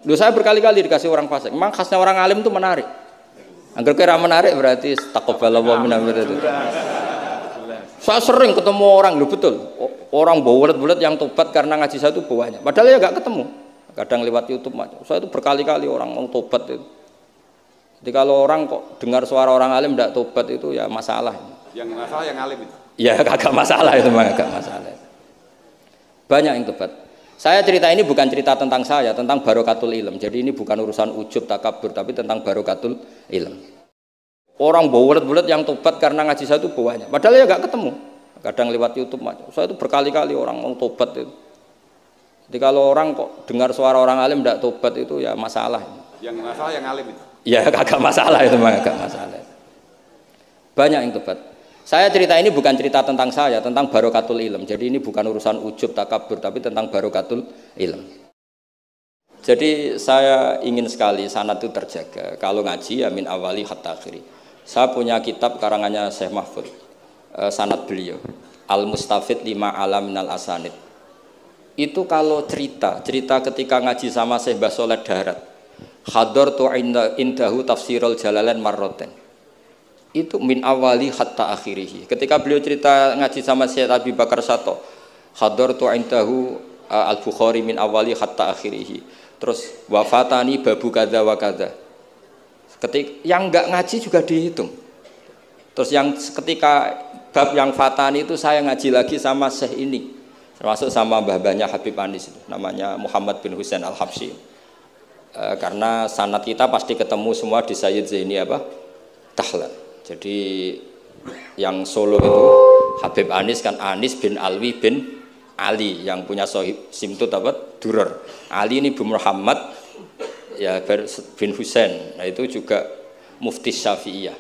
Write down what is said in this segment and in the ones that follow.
Loh, saya berkali-kali dikasih orang fasik. Memang khasnya orang alim itu menarik. Angger kira menarik berarti taqabbalallahu minna itu. Saya sering ketemu orang, loh betul. Orang bulet-bulet yang tobat karena ngaji saya itu banyak. Padahal ya nggak ketemu. Kadang lewat YouTube macam. Saya itu berkali-kali orang mau tobat itu. Jadi kalau orang kok dengar suara orang alim tidak tobat itu ya masalah. Yang masalah yang alim itu. Ya kagak masalah itu, mah kagak masalah. Banyak yang tobat. Saya cerita ini bukan cerita tentang saya, tentang barokatul ilm. Jadi ini bukan urusan ujub takabur, tapi tentang barokatul ilm. Orang bulet-bulet yang tobat karena ngaji saya itu banyak. Padahal ya nggak ketemu. Kadang lewat YouTube macam. Saya itu berkali-kali orang mau tobat itu. Jadi kalau orang kok dengar suara orang alim tidak tobat itu ya masalah. Yang masalah yang alim itu. Ya kagak masalah itu, mah kagak masalah. Banyak yang tobat. Saya cerita ini bukan cerita tentang saya, tentang barokatul ilm. Jadi ini bukan urusan ujub takabur, tapi tentang barokatul ilm. Jadi saya ingin sekali sanad itu terjaga. Kalau ngaji ya min awali hatta akhiri. Saya punya kitab karangannya Syekh Mahfud, sanad beliau, Al-Mustafid lima alam minal asanid. Itu kalau cerita ketika ngaji sama Syekh Mbah Soleh Darat, hadartu indahu tafsirul jalalain marroten. Itu min awali hatta akhirihi. Ketika beliau cerita ngaji sama Syekh Abi Bakar Sato, hadartu indahu al-Bukhari min awali hatta akhirihi. Terus wafatani babu kada wa kada. Ketika yang enggak ngaji juga dihitung. Terus yang ketika bab yang fatani itu saya ngaji lagi sama Syekh ini, termasuk sama mbah-mbahnya Habib Anis itu, namanya Muhammad bin Husain Al-Habsyi. Karena sanad kita pasti ketemu semua di Sayyid Zaini apa? Dahlan. Jadi yang Solo itu Habib Anis kan Anis bin Alwi bin Ali yang punya sohib simtut apa? Durer. Ali ini bin Muhammad ya bin Husain. Nah itu juga mufti Syafi'iyah.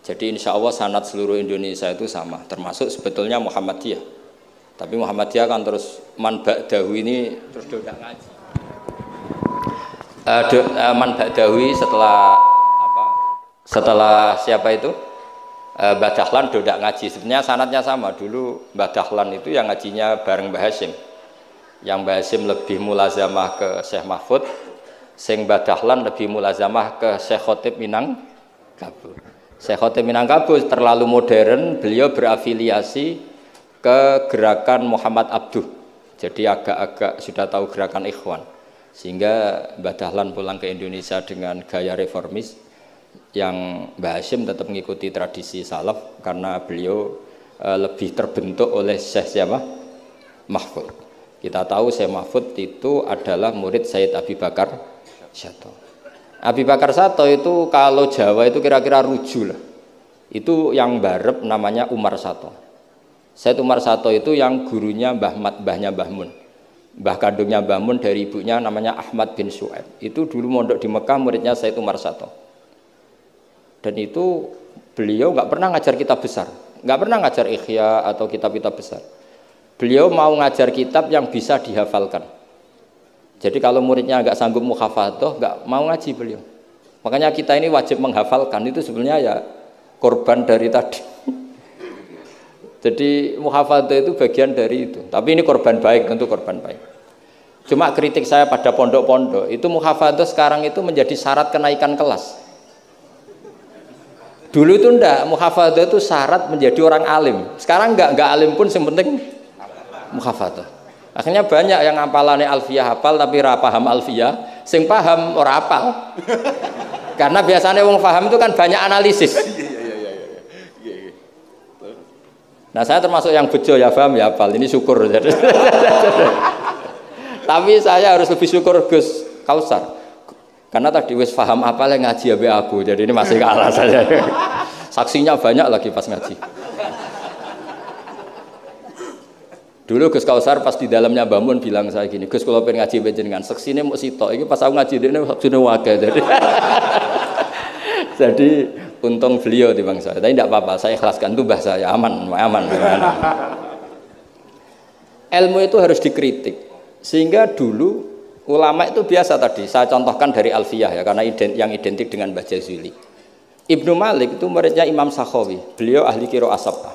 Jadi insya Allah sanad seluruh Indonesia itu sama, termasuk sebetulnya Muhammadiyah. Tapi Muhammadiyah kan terus man ba'dahu ini terus udah ngaji. Man ba'dahu setelah siapa itu? Mbah Dahlan dodak ngaji. Sebenarnya sanadnya sama. Dulu Mbah Dahlan itu yang ngajinya bareng Mbah Hasyim. Yang Mbah Hasyim lebih mulazamah ke Syekh Mahfud, sing Mbah Dahlan lebih mulazamah ke Syekh Khotib Minangkabau. Syekh Khotib Minangkabau terlalu modern, beliau berafiliasi ke gerakan Muhammad Abduh. Jadi agak-agak sudah tahu gerakan Ikhwan. Sehingga Mbah Dahlan pulang ke Indonesia dengan gaya reformis, yang Mbah Hasyim tetap mengikuti tradisi salaf karena beliau lebih terbentuk oleh Syekh siapa? Mahfud. Kita tahu Syekh Mahfud itu adalah murid Sayyid Abi Bakar Sato. Abi Bakar Sato itu kalau Jawa itu kira-kira ruju lah. Itu yang barep namanya Umar Sato. Sayyid Umar Sato itu yang gurunya mbahnya Mbah Mun. Mbah kandungnya Mbah Mun dari ibunya namanya Ahmad bin Su'aib. Itu dulu mondok di Mekah muridnya Sayyid Umar Sato. Dan itu beliau nggak pernah ngajar kitab besar, nggak pernah ngajar Ikhya atau kitab-kitab besar. Beliau mau ngajar kitab yang bisa dihafalkan. Jadi kalau muridnya nggak sanggup muhafadzah, nggak mau ngaji beliau. Makanya kita ini wajib menghafalkan, itu sebenarnya ya korban dari tadi. Jadi muhafadzah itu bagian dari itu. Tapi ini korban baik, tentu korban baik. Cuma kritik saya pada pondok-pondok, itu muhafadzah sekarang itu menjadi syarat kenaikan kelas. Dulu itu enggak, muhafadzah itu syarat menjadi orang alim. Sekarang enggak alim pun yang penting muhafadzah. Akhirnya banyak yang hafalannya alfiyah hafal tapi ora paham alfiyah, sing paham ora hafal. Karena biasanya wong paham itu kan banyak analisis. Nah, saya termasuk yang bejo ya paham ya hafal. Ini syukur. Tapi saya harus lebih syukur Gus Kausar. Karena tadi wis paham apa yang ngaji abe aku, jadi ini masih kalah saja. Saksinya banyak lagi pas ngaji. Dulu Gus Kausar pas di dalamnya bangun bilang saya gini, Gus kalau pengen ngaji benjenengan, saksine mau sitok, ini pas aku ngaji ini saksine wakil. Jadi untung beliau di bang saya, tapi tidak apa-apa, saya ikhlaskan itu bahasa saya aman. Ilmu itu harus dikritik, sehingga dulu ulama itu biasa tadi, saya contohkan dari Alfiyah ya, karena yang identik dengan Mbah Jazuli. Ibnu Malik itu muridnya Imam Sakhawi, beliau ahli qiraah sab'ah.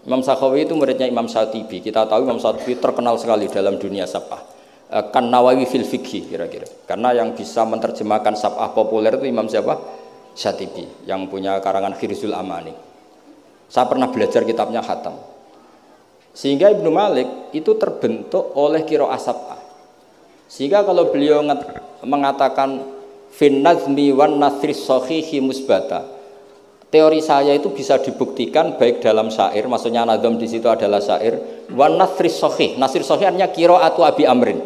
Imam Sakhawi itu muridnya Imam Syatibi. Kita tahu Imam Syatibi terkenal sekali dalam dunia sab'ah. kan Nawawi fil Fiqhi kira-kira. Karena yang bisa menerjemahkan sab'ah populer itu Imam siapa? Syatibi yang punya karangan Khirzul Amani. Saya pernah belajar kitabnya Khatam. Sehingga Ibnu Malik itu terbentuk oleh qiraah sab'ah. Sehingga kalau beliau mengatakan fin nazmi wan nasri sahihi musbata, teori saya itu bisa dibuktikan baik dalam syair, maksudnya nazam di situ adalah syair, wan nasri sahih. Nasri sahih artinya qiraatu Abi Amrin.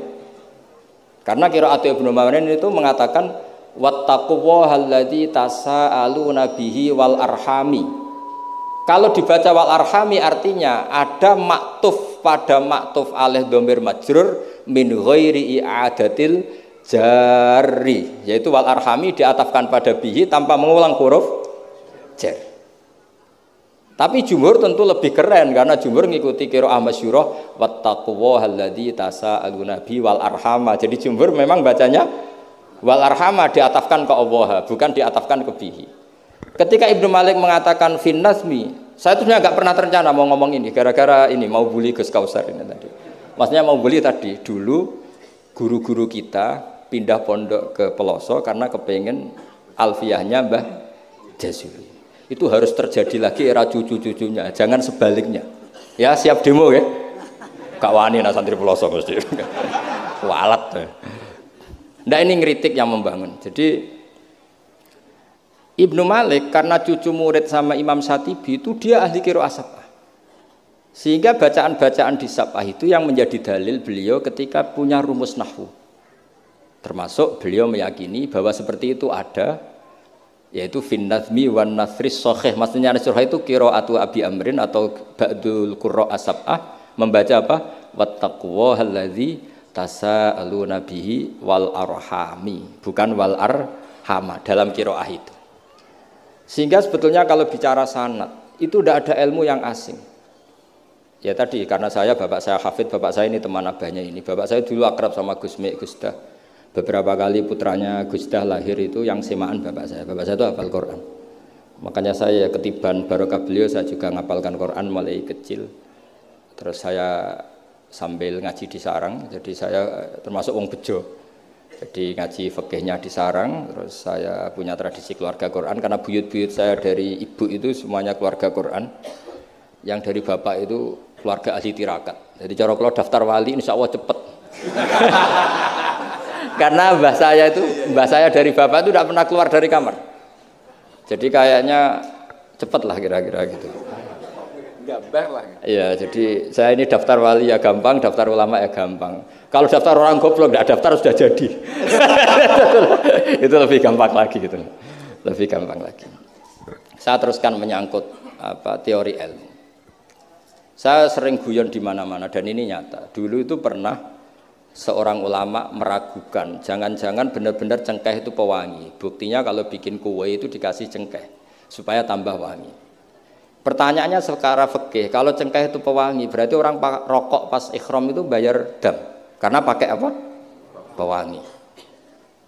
Karena qiraatu Ibnu Amrin itu mengatakan wattaqullahalladzi tasaaluna bihi wal arhami. Kalau dibaca wal arhami artinya ada maktuf pada maktuf alih dhamir majrur min ghairi i'adatil jari, yaitu wal arhami diatafkan pada bihi tanpa mengulang huruf jar. Tapi jumhur tentu lebih keren karena jumhur ngikuti qiraah masyhurah wattaqullahalladzi tasaaluna bihi wal arhama. Jadi jumhur memang bacanya wal arhama diatafkan ke Allah, bukan diatafkan ke bihi. Ketika Ibnu Malik mengatakan fin nazmi, saya tuh nggak pernah terencana mau ngomong ini gara-gara ini mau bully Gus Kausar ini tadi. Maksudnya mau bully tadi, dulu guru-guru kita pindah pondok ke Peloso karena kepengen alfiyahnya Mbah Jazuli. Itu harus terjadi lagi era cucu-cucunya, jangan sebaliknya. Ya siap demo ya. Kak wani nah santri Peloso mesti. Kualat. Nah ini ngeritik yang membangun. Jadi Ibnu Malik karena cucu murid sama Imam Syatibi itu dia ahli qiraah sab'ah. Sehingga bacaan-bacaan di sab'ah itu yang menjadi dalil beliau ketika punya rumus nahwu. Termasuk beliau meyakini bahwa seperti itu ada, yaitu fin nazmi wan nasris sahih. Maksudnya nasrah itu qiraatu Abi Amrin atau ba'dul qurra sab'ah membaca apa? Wattaqullahalladzi tasaaluna bihi wal arhami, bukan wal arhama dalam qiraah itu. Sehingga sebetulnya kalau bicara sanad itu tidak ada ilmu yang asing. Ya tadi karena bapak saya hafid, bapak saya ini teman abahnya ini. Bapak saya dulu akrab sama Gus Mek, Gus Dah. Beberapa kali putranya Gus Dah lahir itu yang semaan bapak saya. Bapak saya itu hafal Quran. Makanya saya ketiban barokah beliau saya juga ngapalkan Quran mulai kecil. Terus saya sambil ngaji di sarang. Jadi saya termasuk wong bejo. Jadi ngaji fikihnya di sarang, terus saya punya tradisi keluarga Quran karena buyut-buyut saya dari ibu itu semuanya keluarga Quran. Yang dari bapak itu keluarga ahli tirakat. Jadi cara kalau daftar wali insya Allah cepet. Karena mbah saya dari bapak itu tidak pernah keluar dari kamar. Jadi kayaknya cepet lah kira-kira gitu. Gambar lah. Iya, jadi saya ini daftar wali ya gampang, daftar ulama ya gampang. Kalau daftar orang goblok tidak daftar sudah jadi. Itu lebih gampang lagi gitu. Lebih gampang lagi. Saya teruskan menyangkut teori ilmu. Saya sering guyon di mana-mana dan ini nyata. Dulu itu pernah seorang ulama meragukan, jangan-jangan benar-benar cengkeh itu pewangi. Buktinya kalau bikin kue itu dikasih cengkeh supaya tambah wangi. Pertanyaannya secara fikih, kalau cengkeh itu pewangi, berarti orang rokok pas ikhram itu bayar dam. Karena pakai apa? Pewangi.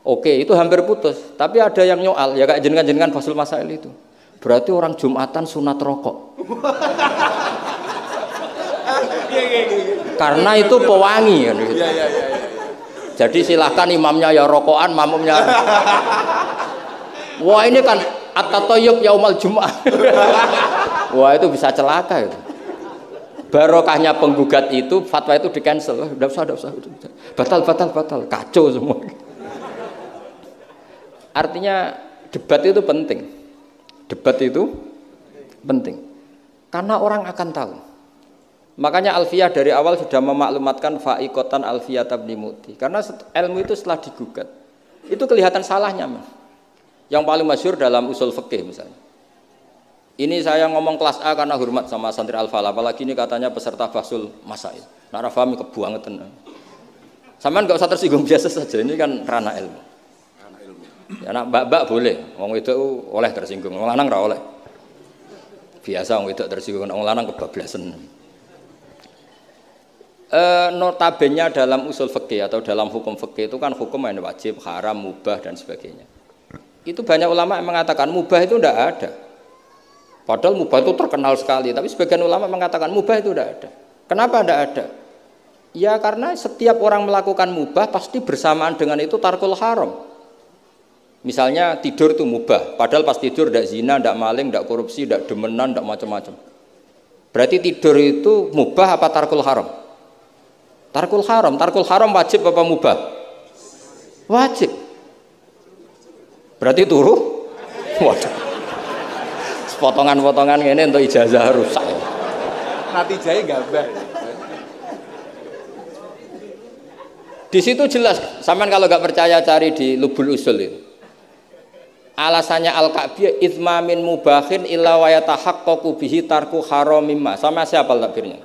Oke, itu hampir putus. Tapi ada yang nyoal, ya kayak jenengan-jenengan Fasul Masail itu. Berarti orang Jumatan sunat rokok. Karena itu pewangi. Gitu. Jadi silahkan imamnya ya rokokan, makmumnya. Wah ini kan at-tatayyub yaumal Jum'ah. Wah itu bisa celaka itu. Barokahnya penggugat itu fatwa itu di cancel. Udah usah. Batal. Kacau semua. Artinya debat itu penting. Debat itu penting. Karena orang akan tahu. Makanya Alfiyah dari awal sudah memaklumatkan fa'iqatan Alfiyah tabni muti. Karena ilmu itu setelah digugat itu kelihatan salahnya. Yang paling masyhur dalam usul fikih misalnya. Ini saya ngomong kelas A karena hormat sama santri Al-Falah, apalagi ini katanya peserta Fasul Masail. Nah, rafahmi kebuangetan. Sampean enggak usah tersinggung biasa saja, ini kan ranah ilmu. Ya nak mbak-mbak boleh, wong itu oleh tersinggung, wong lanang ora oleh. Biasa wong itu tersinggung, wong lanang kebablasan. Notabene dalam usul fikih atau dalam hukum fikih itu kan hukum yang wajib, haram, mubah dan sebagainya. Itu banyak ulama yang mengatakan mubah itu tidak ada. Padahal mubah itu terkenal sekali, tapi sebagian ulama mengatakan mubah itu tidak ada. Kenapa tidak ada? Ya karena setiap orang melakukan mubah pasti bersamaan dengan itu tarkul haram. Misalnya tidur itu mubah, padahal pas tidur tidak zina, tidak maling, tidak korupsi, tidak demenan, tidak macam-macam. Berarti tidur itu mubah apa tarkul haram? Tarkul haram. Tarkul haram wajib apa mubah? Wajib. Berarti turu? Waduh. Potongan-potongan ini untuk ijazah rusak. Natijahnya gambar. Di situ jelas, sampean kalau nggak percaya cari di Lubul Usul itu. Alasannya Al-Ka'biyah izmamin mubahin illa wa yatahaqqaqu bihi tarku haramimma. Sama siapa takbirnya?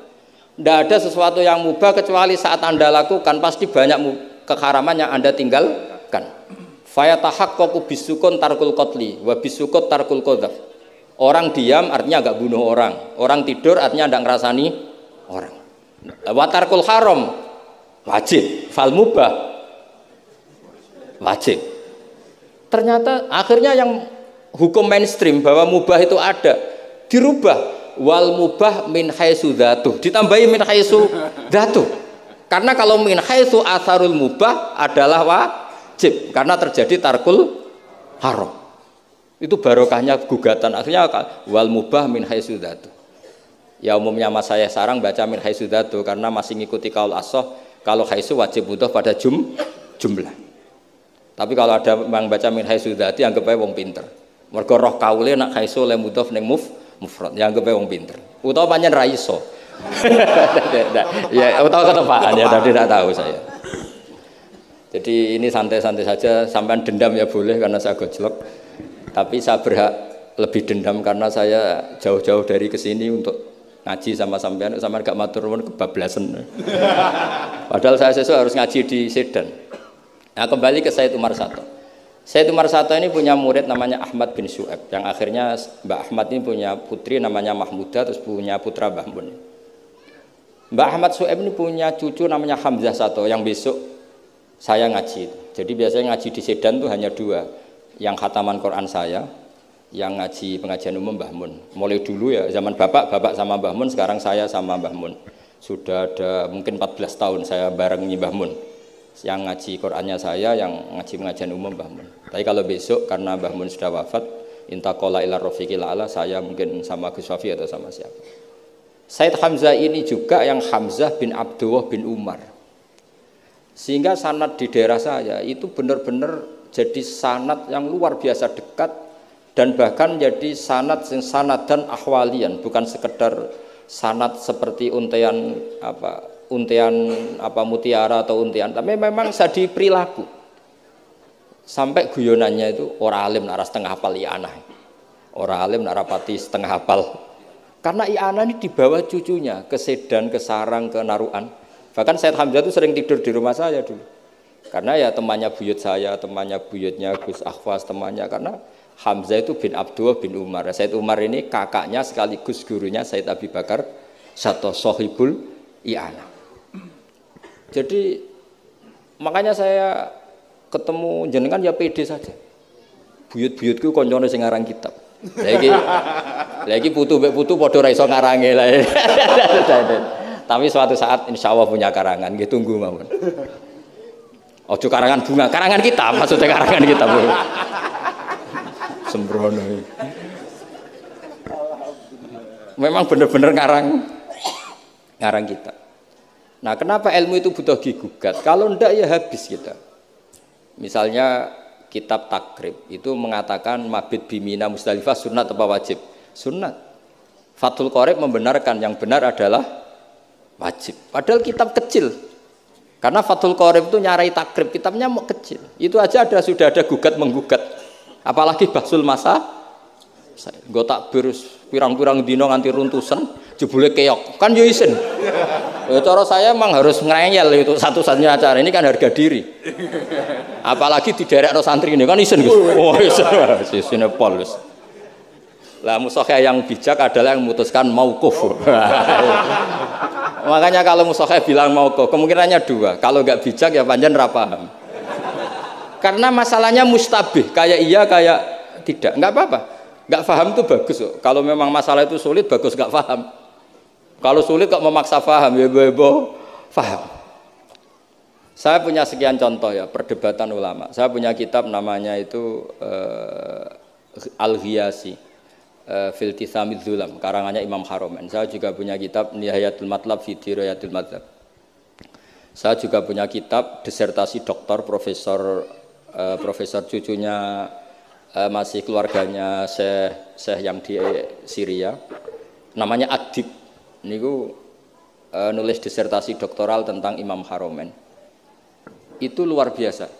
Tidak ada sesuatu yang mubah kecuali saat Anda lakukan pasti banyak keharaman yang Anda tinggalkan. Fa yatahaqqaqu bisukun tarkul qatli wa bisukut tarkul qadzaf. Orang diam artinya enggak bunuh orang. Orang tidur artinya enggak ngerasani orang. Wa tarkul haram wajib, fal mubah wajib. Ternyata akhirnya yang hukum mainstream bahwa mubah itu ada dirubah, wal mubah min haitsu dzatuh, ditambahi min haitsu dzatuh. Karena kalau min haitsu atharul mubah adalah wajib karena terjadi tarkul haram. Itu barokahnya gugatan. Akhirnya wal mubah min haitsu dzatuh. Ya umumnya mas saya sarang baca min haitsu dzatuh karena masih ngikuti kaul ashah kalau haitsu wajib mudhof pada jumlah. Tapi kalau ada yang baca min haitsu dzati anggap ae wong pinter. Mergo roh kaule nak haitsu le mudhof ning mufrad, ya anggap ae wong pinter. Utawa pancen ra iso. Ya utawa ketepaan ya tadi tidak tahu saya. Jadi ini santai-santai saja, sampean dendam ya boleh karena saya gojlok. Tapi saya berhak lebih dendam karena saya jauh-jauh dari kesini untuk ngaji sama sampean gak matur nuwun kebablasan. Padahal saya sesuk harus ngaji di Sedan. Nah kembali ke Said Umar Sato. Said Umar Sato ini punya murid namanya Ahmad bin Syu'aib. Yang akhirnya Mbak Ahmad ini punya putri namanya Mahmudah, terus punya putra Mbah Mun. Mbak Ahmad Syu'aib ini punya cucu namanya Hamzah Sato yang besok saya ngaji. Jadi biasanya ngaji di Sedan tuh hanya dua. Yang khataman Quran saya, yang ngaji pengajian umum Mbah Mun. Mulai dulu ya zaman bapak sama Mbah Mun, sekarang saya sama Mbah Mun. Sudah ada mungkin 14 tahun saya bareng Mbah Mun. Yang ngaji Qur'annya saya, yang ngaji pengajian umum Mbah Mun. Tapi kalau besok karena Mbah Mun sudah wafat, intaqala ila rafiqil a'la, saya mungkin sama Gus Wafi atau sama siapa. Said Hamzah ini juga yang Hamzah bin Abdullah bin Umar. Sehingga sanad di daerah saya itu benar-benar jadi sanad yang luar biasa dekat dan bahkan jadi sanad dan ahwalian, bukan sekedar sanad seperti untian mutiara atau untian, tapi memang sadi perilaku. Sampai guyonannya itu orang alim nara setengah hafal i'anah. Orang alim nara pati setengah hafal. Karena i'anah ini dibawa cucunya ke Sedan, ke Sarang, ke Naruan. Bahkan Said Hamzah itu sering tidur di rumah saya dulu. Karena ya temannya buyut saya, temannya buyutnya Gus Akhwas, temannya karena Hamzah itu bin Abdullah bin Umar. Said Umar ini kakaknya sekaligus gurunya Said Abi Bakar Sato Sohibul i'anah. Jadi makanya saya ketemu jenengan ya pede saja. Buyut-buyutku koncone sing ngarang kitab. Lagi putu padha ra iso ngarange lah. Tapi suatu saat insya Allah punya karangan, nggih tunggu mawon. Ojo karangan bunga, karangan kitab maksudnya karangan kitab. Sembrono. Memang benar-benar ngarang kitab. Nah, kenapa ilmu itu butuh digugat? Kalau ndak ya habis kita. Misalnya kitab Takrib itu mengatakan mabit bimina Musdalifah sunat apa wajib? Sunat. Fathul Qorib membenarkan yang benar adalah wajib. Padahal kitab kecil. Karena Fathul Qorib itu nyarai Takrib, kitabnya mau kecil. Itu aja sudah ada gugat menggugat. Apalagi Bahsul Masa. Nggo takbir pirang-pirang dino nganti runtusan, jebule keok. Kan yo isin. Ya cara saya emang harus ngeyel itu satu-satunya acara ini kan harga diri. Apalagi di daerah santri ini kan isin Gus. Oh isin pol Gus. Lah musokhah yang bijak adalah yang memutuskan mauquf. Makanya kalau musokhah bilang mauquf, kemungkinannya dua. Kalau enggak bijak ya panjang ra paham. Karena masalahnya mustabih, kayak iya kayak tidak. Enggak apa-apa. Enggak paham itu bagus kok. Kalau memang masalah itu sulit bagus enggak paham. Kalau sulit kok memaksa paham ya bebo paham. Saya punya sekian contoh ya perdebatan ulama. Saya punya kitab namanya itu Al-Ghiyasi fil Tithamidz Dzulam, karangannya Imam Haromen. Saya juga punya kitab Nihayatul Matlab fi Dirayatil Madzhab. Saya juga punya kitab disertasi doktor profesor cucunya masih keluarganya Syekh yang di Syria, namanya Adib. Niku nulis disertasi doktoral tentang Imam Haromen. Itu luar biasa.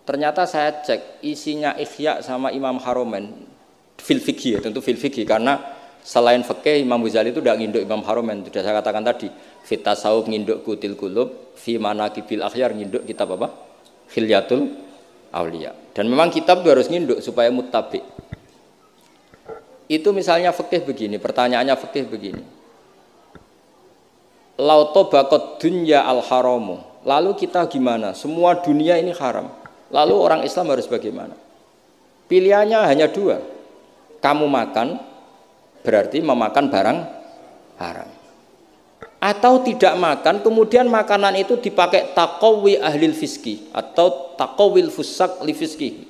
Ternyata saya cek isinya Ihya sama Imam Haromen fil fikih, tentu fil fikih karena selain fikih Imam Ghazali itu tidak nginduk Imam Haromen. Sudah saya katakan tadi, fit tasawuf nginduk Kutil Qulub, fi manaqibil akhyar nginduk kitab apa? Hilyatul Auliya. Dan memang kitab itu harus nginduk supaya muttabi. Itu misalnya fikih begini, pertanyaannya fikih begini. Lauto bakot dunya al haramu. Lalu kita gimana? Semua dunia ini haram. Lalu orang Islam harus bagaimana? Pilihannya hanya dua. Kamu makan berarti memakan barang haram. Atau tidak makan, kemudian makanan itu dipakai taqawi ahlil fiski atau taqawil fusak li fiski.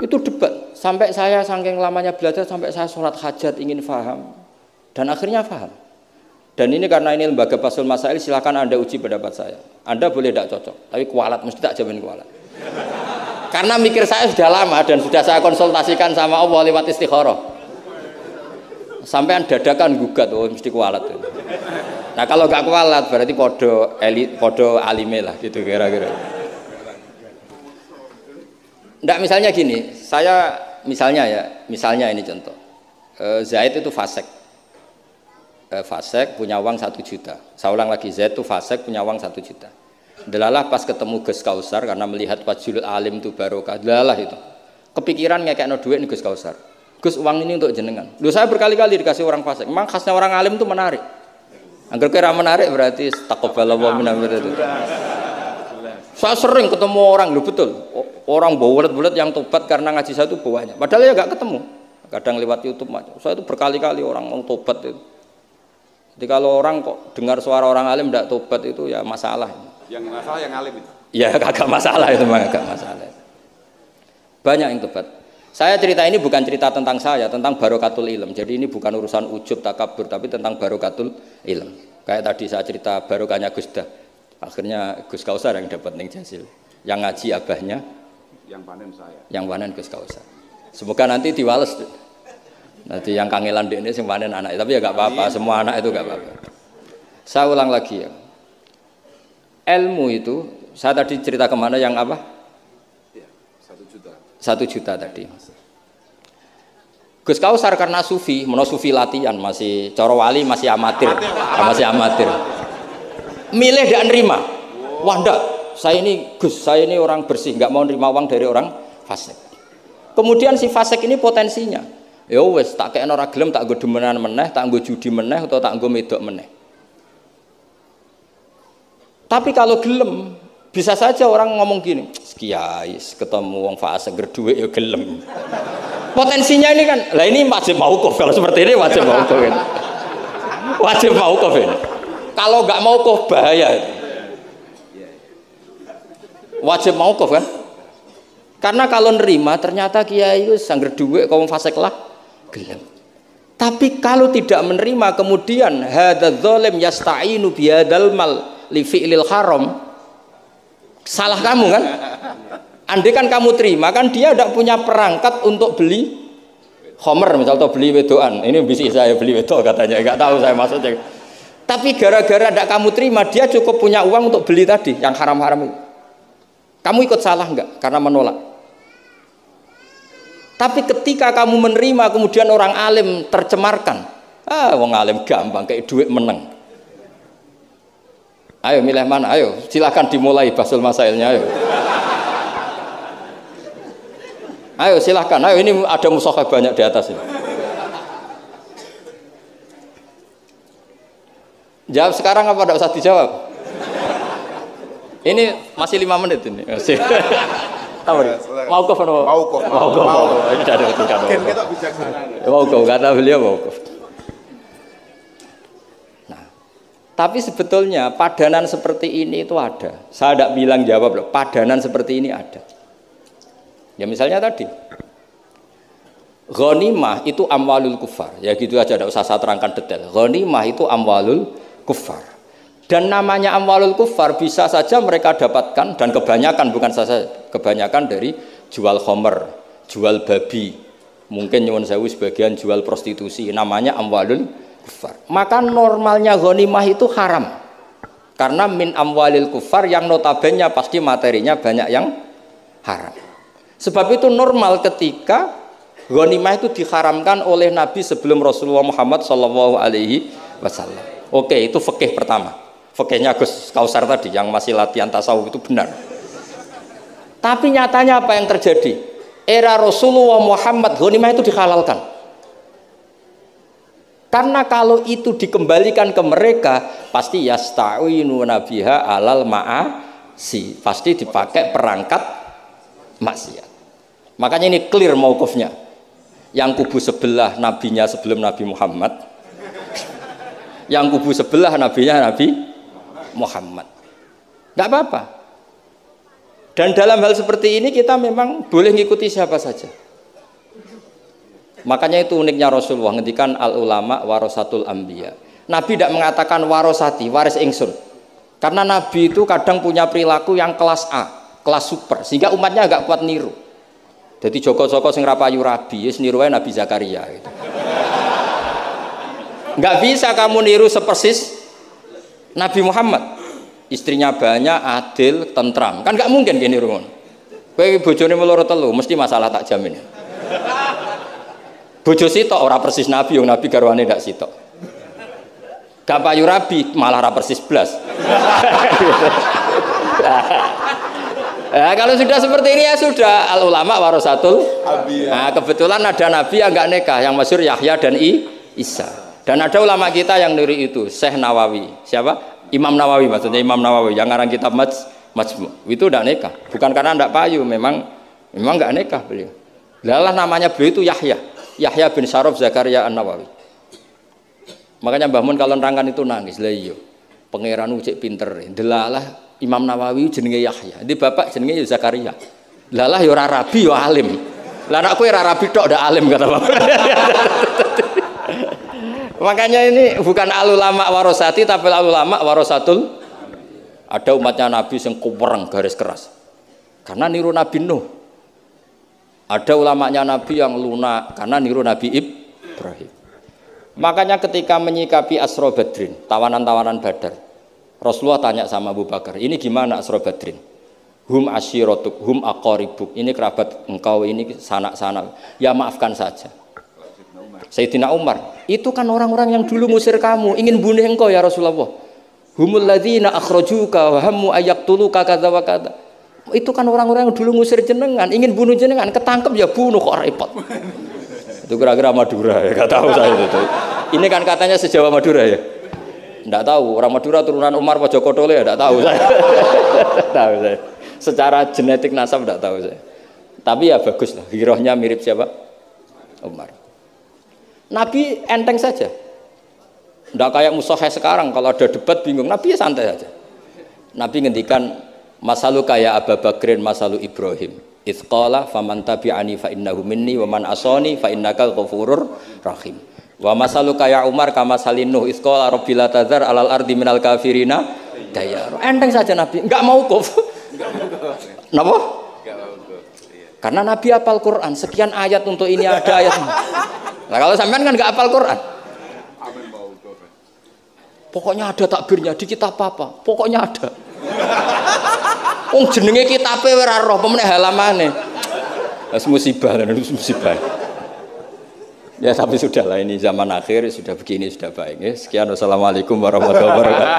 Itu debat. Sampai saya saking lamanya belajar, sampai saya sholat hajat ingin paham. Dan akhirnya paham. Dan ini karena ini lembaga Basul Masail, silakan Anda uji pendapat saya. Anda boleh tidak cocok, tapi kualat, mesti tak jamin kualat. Karena mikir saya sudah lama dan sudah saya konsultasikan sama Allah lewat istikharah. Sampai dadakan gugat, oh mesti kualat. Nah kalau gak kualat berarti podo alime lah gitu kira-kira. Nggak, misalnya gini, saya misalnya ini contoh. Zaid itu fasik. Fasek punya uang 1 juta. Saya ulang lagi, Zaid itu fasek punya uang 1 juta. Delalah pas ketemu Gus Kausar karena melihat wajhul alim itu barokah. Delalah itu. Kepikiran ngekekno duit nih Gus Kausar. Gus, uang ini untuk jenengan. Loh, saya berkali-kali dikasih orang fasek. Memang khasnya orang alim itu menarik. Angger kira menarik berarti taqabbalallahu minna itu. Saya sering ketemu orang, loh betul. Orang bulet-bulet yang tobat karena ngaji saya itu banyak. Padahal ya enggak ketemu. Kadang lewat YouTube aja. Saya itu berkali-kali orang mau tobat itu. Jadi kalau orang kok dengar suara orang alim tidak tobat itu ya masalah. Yang masalah yang alim itu. Ya agak masalah itu, memang agak masalah. Banyak yang tobat. Saya cerita ini bukan cerita tentang saya, tentang barokatul ilm. Jadi ini bukan urusan ujub takabur, tapi tentang barokatul ilm. Kayak tadi saya cerita barokahnya Gus Dah. Akhirnya Gus Kausar yang dapat ning Jasil. Yang ngaji abahnya, yang panen saya. Yang panen Gus Kausar. Semoga nanti diwales. Nanti yang kangelan di ini panen anak, tapi ya gak apa-apa, semua anak itu gak apa-apa. Saya ulang lagi ya. Ilmu itu, saya tadi cerita kemana yang apa? Ya, 1 juta. 1 juta tadi. Gus Kausar karena sufi, sufi latihan, masih coro wali, masih amatir. Masih amatir. Milih dan nerima. Wah enggak, saya ini Gus, saya ini orang bersih, gak mau nerima uang dari orang fasik. Kemudian si fasik ini potensinya. Ya wes tak kena ora gelem, tak nggo demenan meneh, tak nggo judi meneh atau tak nggo medok meneh. Tapi kalau gelem, bisa saja orang ngomong gini, kiai ketemu wong fasik gerduwe ya gelem. Potensinya ini kan, lah ini wajib mauquf, kalau seperti ini wajib mauquf. Wajib mauquf ini. Kalau enggak mauquf bahaya itu. Wajib mauquf kan? Karena kalau nerima ternyata kiai itu sangger duwe kaum fasik lah. Gelem. Tapi kalau tidak menerima kemudian hadzal zalim yasta'inu bihadzal mal li fi'lil haram, salah kamu kan? Andai kan kamu terima, kan dia tidak punya perangkat untuk beli khomer misal atau beli wedoan. Ini bisnis saya beli wedok katanya, enggak tahu saya maksudnya. Tapi gara-gara tidak kamu terima, dia cukup punya uang untuk beli tadi yang haram-haram itu. Kamu ikut salah enggak karena menolak? Tapi ketika kamu menerima kemudian orang alim tercemarkan, wong alim gampang kayak duit menang. Ayo milih mana? Ayo silakan dimulai Basul Masailnya. Ayo silakan. Ayo ini ada mushaf banyak di atas ini. Jawab sekarang apa tidak usah dijawab? Ini masih 5 menit ini. Mauquf atau Mauquf. Ini dari ketika Ken kita bijaksana. Mauquf kata beliau mauquf. Nah, Tapi sebetulnya padanan seperti ini itu ada. Saya tidak bilang jawab loh, padanan seperti ini ada. Ya misalnya tadi, ghanimah itu amwalul kufar. Ya gitu aja, tidak usah saya terangkan detail. Ghanimah itu amwalul kufar. Dan namanya amwalul kufar bisa saja mereka dapatkan, dan kebanyakan, bukan saja kebanyakan dari jual khomer, jual babi, mungkin nyuwun sewu sebagian jual prostitusi, namanya amwalul kufar. Maka normalnya ghanimah itu haram, karena min amwalil kufar yang notabene pasti materinya banyak yang haram. Sebab itu normal ketika ghanimah itu diharamkan oleh Nabi sebelum Rasulullah Muhammad SAW. Oke, itu fikih pertama. Fikihnya Gus Kausar tadi yang masih latihan tasawuf itu benar. Tapi nyatanya apa yang terjadi? Era Rasulullah Muhammad ghanimah itu dihalalkan. Karena kalau itu dikembalikan ke mereka, pasti yasta'inu nabiha alal ma'asi, pasti dipakai perangkat maksiat. Makanya ini clear mauqufnya. Yang kubu sebelah nabinya sebelum Nabi Muhammad, yang kubu sebelah nabinya Nabi Muhammad. Enggak apa-apa. Dan dalam hal seperti ini kita memang boleh ngikuti siapa saja. Makanya itu uniknya Rasulullah ngendikan al ulama warasatul anbiya. Nabi tidak mengatakan warosati, waris ingsun. Karena Nabi itu kadang punya perilaku yang kelas A, kelas super, sehingga umatnya agak kuat niru. Jadi Joko-Joko sing rapayu rabi, wis niru Nabi Zakaria gitu. Nggak bisa kamu niru sepersis Nabi Muhammad. Istrinya banyak, adil, tentram. Kan nggak mungkin gini niru. Kowe bojone meloro telu, mesti masalah tak jamin. Bojo sitok ora persis Nabi, yang Nabi garwane ndak sitok. Gak payu rabi, malah ora persis blas. Nah, kalau sudah seperti ini ya sudah, al ulama warasatul anbiya. Nah, kebetulan ada nabi yang enggak nikah, yang masyhur Yahya dan Isa. Dan ada ulama kita yang niru itu, Syekh Nawawi. Siapa? Imam Nawawi, maksudnya Imam Nawawi yang ngarang kitab Majmu'. Itu enggak nikah, bukan karena enggak payu, memang enggak nikah beliau. Lalah namanya beliau itu Yahya bin Syaraf Zakaria An-Nawawi. Makanya Mbah Mun kalau nerangkan itu nangis. Lah iya, pangeran cek pinter. Delalah Imam Nawawi jenenge Yahya, di bapak jenenge Zakaria. Lalah ya ora rabi ya alim. Lah anakku ora rabi tok ndak alim kata bapak. Makanya ini bukan al ulama warosati tapi al ulama warasatul. Ada umatnya Nabi yang kupereng garis keras. Karena niru Nabi Nuh. Ada ulamanya Nabi yang lunak karena niru Nabi Ibrahim. Makanya ketika menyikapi Asra Badrin, tawanan-tawanan Badar, Rasulullah tanya sama Abu Bakar, ini gimana Asra Badrin? Hum asyirotuk, hum aqaribuk, ini kerabat engkau, ini sanak-sanak. Ya maafkan saja. Sayyidina Umar, itu kan orang-orang yang dulu ngusir kamu, ingin bunuh engkau ya Rasulullah. Humul ladzina akhrajuka wa hammu ayaktuluka kadza wa kadza. Itu kan orang-orang yang dulu ngusir jenengan, ingin bunuh jenengan, ketangkep ya bunuh kok repot. Itu kira-kira Madura ya, enggak tahu saya itu. Ini kan katanya sejawa Madura ya. Enggak tahu, orang Madura turunan Umar Pojokotole ya, enggak tahu saya. Tahu saya. Secara genetik nasab enggak tahu saya. Tapi ya bagus lah, hirohnya mirip siapa? Umar. Nabi enteng saja. Enggak kayak musuhnya sekarang, kalau ada debat bingung, Nabi ya santai saja. Nabi ngendikan, masalu kaya Abu Bakrin, masalu Ibrahim. Itsqala faman tabi'ani fa innahu minni wa man asani fa innaka ghafurur rahim. Wa masaluka ya Umar kama salinuh isqala rabbil tadzar alal ardi minal kafirina dayar. Enteng saja Nabi, enggak mau kuf. Napa? Karena Nabi hafal Quran, sekian ayat untuk ini ada ayat. Nah, kalau sampean kan enggak hafal Quran. Pokoknya ada takbirnya di kitab apa? Pokoknya ada. Wong jenenge kitabe ora roh pemene halamane. Wis musibah. Ya tapi sudahlah, ini zaman akhir sudah begini sudah baik. Sekian, wassalamualaikum warahmatullahi wabarakatuh.